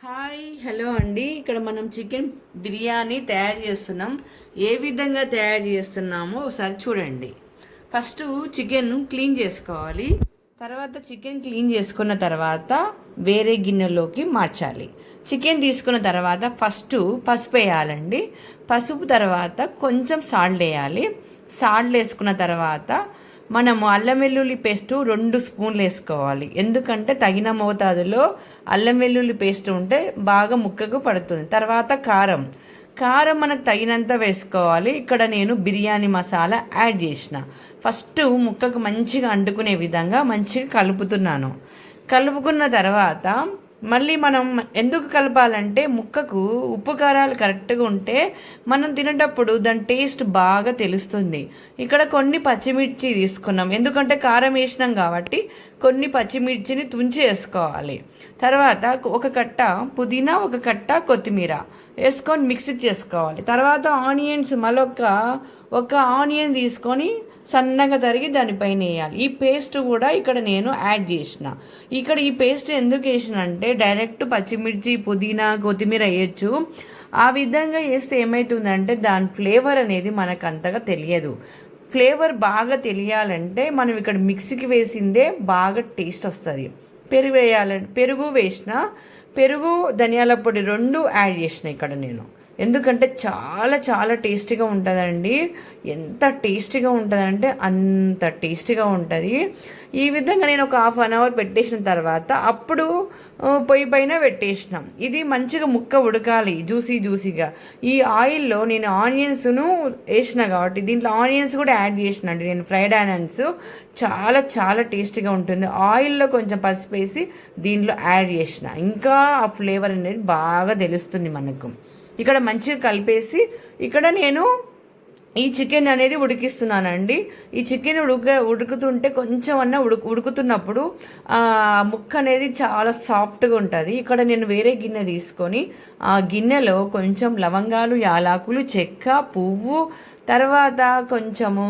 Hi hello అండి. ఇక్కడ మనం చికెన్ బిర్యానీ తయారు చేస్తున్నాం. ఏ విధంగా తయారు చేస్తున్నామో ఒకసారి చూడండి. ఫస్ట్ చికెన్ క్లీన్ చేసుకోవాలి. తర్వాత చికెన్ క్లీన్ చేసుకున్న తర్వాత వేరే గిన్నెలోకి మార్చాలి. చికెన్ తీసుకున్న తర్వాత ఫస్ట్ పసుపు వేయాలండి. పసుపు తర్వాత కొంచెం సాల్ట్ వేయాలి. సాల్ట్ వేసుకున్న తర్వాత మనము అల్లం వెల్లుల్లి పేస్ట్ 2 స్పూన్లు వేసుకోవాలి. ఎందుకంటే తగిన మోతాదులో అల్లం వెల్లుల్లి పేస్ట్ ఉంటే బాగా ముక్కకు పడుతుంది. తర్వాత కారం కారం మనకు తగినంత వేసుకోవాలి. ఇక్కడ నేను బిర్యానీ మసాలా యాడ్ చేసిన. ఫస్ట్ ముక్కకు మంచిగా అంటుకునే విధంగా మంచిగా కలుపుతున్నాను. కలుపుకున్న తర్వాత మళ్ళీ మనం ఎందుకు కలపాలంటే ముక్కకు ఉప్పు కారాలు కరెక్ట్గా ఉంటే మనం తినేటప్పుడు దాని టేస్ట్ బాగా తెలుస్తుంది. ఇక్కడ కొన్ని పచ్చిమిర్చి తీసుకున్నాం, ఎందుకంటే కారం వేసినాం కాబట్టి కొన్ని పచ్చిమిర్చిని తుంచి వేసుకోవాలి. తర్వాత ఒక కట్ట పుదీనా, ఒక కట్ట కొత్తిమీర వేసుకొని మిక్సీ చేసుకోవాలి. తర్వాత ఆనియన్స్ ఒక ఆనియన్ తీసుకొని సన్నగా తరిగి దానిపైన వేయాలి. ఈ పేస్ట్ కూడా ఇక్కడ నేను యాడ్ చేసిన. ఇక్కడ ఈ పేస్ట్ ఎందుకు వేసిన అంటే డైరెక్ట్ పచ్చిమిర్చి, పుదీనా, కొత్తిమీర వేయచ్చు. ఆ విధంగా వేస్తే ఏమవుతుందంటే దాని ఫ్లేవర్ అనేది మనకు అంతగా తెలియదు. ఫ్లేవర్ బాగా తెలియాలంటే మనం ఇక్కడ మిక్సీకి వేసిందే బాగా టేస్ట్ వస్తుంది. పెరుగు వేయాలంటే పెరుగు వేసిన, పెరుగు ధనియాల పొడి 2 యాడ్ చేసిన ఇక్కడ నేను. ఎందుకంటే చాలా చాలా టేస్టీగా ఉంటుందండి. ఎంత టేస్టీగా ఉంటుందంటే అంత టేస్టీగా ఉంటుంది. ఈ విధంగా నేను ఒక 1/2 అవర్ పెట్టేసిన తర్వాత అప్పుడు పొయ్యి పైన పెట్టేసినాం. ఇది మంచిగా ముక్క ఉడకాలి జ్యూసీగా. ఈ ఆయిల్లో నేను ఆనియన్స్ను వేసిన కాబట్టి దీంట్లో ఆనియన్స్ కూడా యాడ్ చేసిన అండి నేను. ఫ్రైడ్ ఆనియన్స్ చాలా చాలా టేస్టీగా ఉంటుంది. ఆయిల్లో కొంచెం పసుపు వేసి దీంట్లో యాడ్ చేసిన. ఇంకా ఆ ఫ్లేవర్ అనేది బాగా తెలుస్తుంది మనకు. ఇక్కడ మంచిగా కలిపేసి ఇక్కడ నేను ఈ చికెన్ అనేది ఉడికిస్తున్నానండి. ఈ చికెన్ ఉడుకుతుంటే కొంచెం ఉడుకుతున్నప్పుడు ముక్క అనేది చాలా సాఫ్ట్గా ఉంటుంది. ఇక్కడ నేను వేరే గిన్నె తీసుకొని ఆ గిన్నెలో కొంచెం లవంగాలు, యాలకులు, చెక్క, పువ్వు, తర్వాత కొంచెము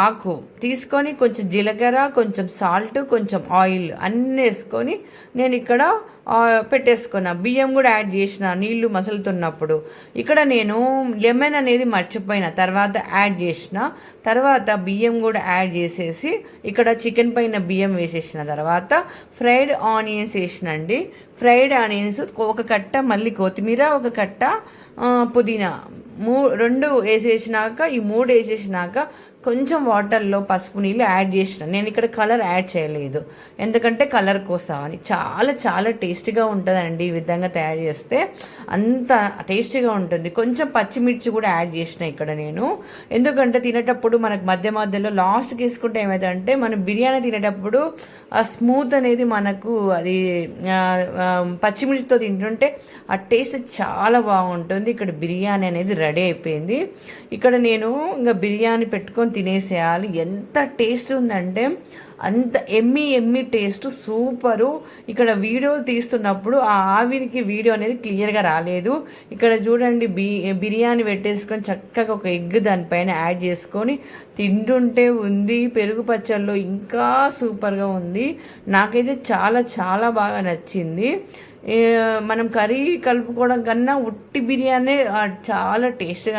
ఆకు తీసుకొని కొంచెం జీలకర్ర, కొంచెం సాల్ట్, కొంచెం ఆయిల్ అన్నీ వేసుకొని నేను ఇక్కడ పెట్టేసుకున్నా. బియ్యం కూడా యాడ్ చేసిన నీళ్లు మసులుతున్నప్పుడు. ఇక్కడ నేను లెమన్ అనేది మర్చిపోయిన తర్వాత యాడ్ చేసిన. తర్వాత బియ్యం కూడా యాడ్ చేసేసి ఇక్కడ చికెన్ పైన బియ్యం వేసేసిన తర్వాత ఫ్రైడ్ ఆనియన్స్ వేసినండి. ఫ్రైడ్ ఆనియన్స్ ఒక కట్ట, మళ్ళీ కొత్తిమీర, ఒక కట్ట పుదీనా 2 వేసేసినాక ఈ 3 వేసేసినాక కొంచెం వాటర్లో పసుపు నీళ్ళు యాడ్ చేసిన. నేను ఇక్కడ కలర్ యాడ్ చేయలేదు, ఎందుకంటే కలర్ కోసం అని. చాలా చాలా టేస్టీగా ఉంటుందండి ఈ విధంగా తయారు చేస్తే. అంత టేస్టీగా ఉంటుంది. కొంచెం పచ్చిమిర్చి కూడా యాడ్ చేసిన ఇక్కడ నేను. ఎందుకంటే తినేటప్పుడు మనకు మధ్యలో లాస్ట్కి వేసుకుంటే ఏమవుతుందంటే మనం బిర్యానీ తినేటప్పుడు ఆ స్మూత్ అనేది మనకు అది పచ్చిమిర్చితో తింటుంటే ఆ టేస్ట్ చాలా బాగుంటుంది. ఇక్కడ బిర్యానీ అనేది రెడీ అయిపోయింది. ఇక్కడ నేను ఇంకా బిర్యానీ పెట్టుకొని తినేసేయాలి. ఎంత టేస్ట్ ఉందంటే అంత ఎమ్మి టేస్ట్, సూపరు. ఇక్కడ వీడియో తీస్తున్నప్పుడు ఆ ఆవిరికి వీడియో అనేది క్లియర్గా రాలేదు. ఇక్కడ చూడండి బిర్యానీ పెట్టేసుకొని చక్కగా ఒక ఎగ్ దానిపైన యాడ్ చేసుకొని తింటుంటే ఉంది. పెరుగు పచ్చళ్ళు ఇంకా సూపర్గా ఉంది. నాకైతే చాలా చాలా బాగా నచ్చింది. మనం కర్రీ కలుపుకోవడం కన్నా ఉట్టి బిర్యానీ చాలా టేస్ట్గా